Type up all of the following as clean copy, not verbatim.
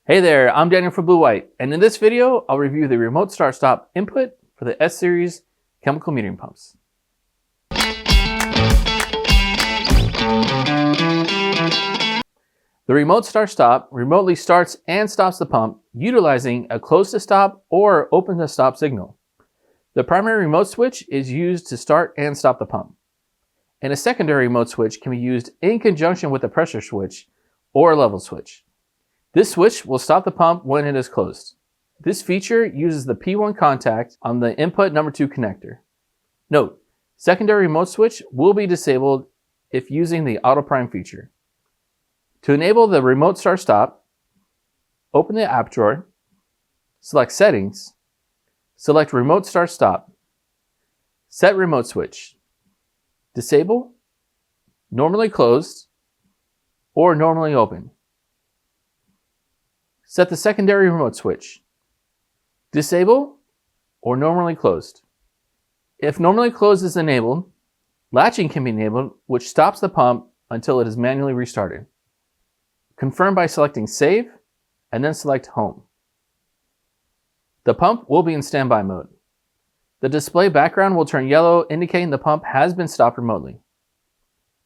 Hey there, I'm Daniel for Blue White, and in this video, I'll review the remote start-stop input for the S-Series chemical metering pumps. The remote start-stop remotely starts and stops the pump utilizing a close-to-stop or open-to-stop signal. The primary remote switch is used to start and stop the pump, and a secondary remote switch can be used in conjunction with a pressure switch or level switch. This switch will stop the pump when it is closed. This feature uses the P1 contact on the input number 2 connector. Note, secondary remote switch will be disabled if using the auto prime feature. To enable the remote start-stop, open the app drawer, select Settings, select Remote Start-Stop, set remote switch, disable, normally closed, or normally open. Set the secondary remote switch, disable, or normally closed. If normally closed is enabled, latching can be enabled, which stops the pump until it is manually restarted. Confirm by selecting Save, and then select Home. The pump will be in standby mode. The display background will turn yellow, indicating the pump has been stopped remotely.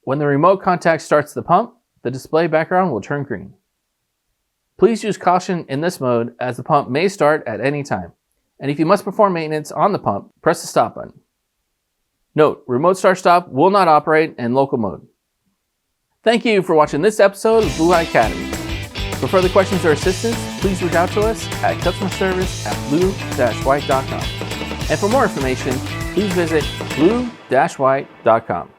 When the remote contact starts the pump, the display background will turn green. Please use caution in this mode as the pump may start at any time, and if you must perform maintenance on the pump, press the stop button. Note, remote start-stop will not operate in local mode. Thank you for watching this episode of Blue White Academy. For further questions or assistance, please reach out to us at customerservice@blue-white.com. And for more information, please visit blue-white.com.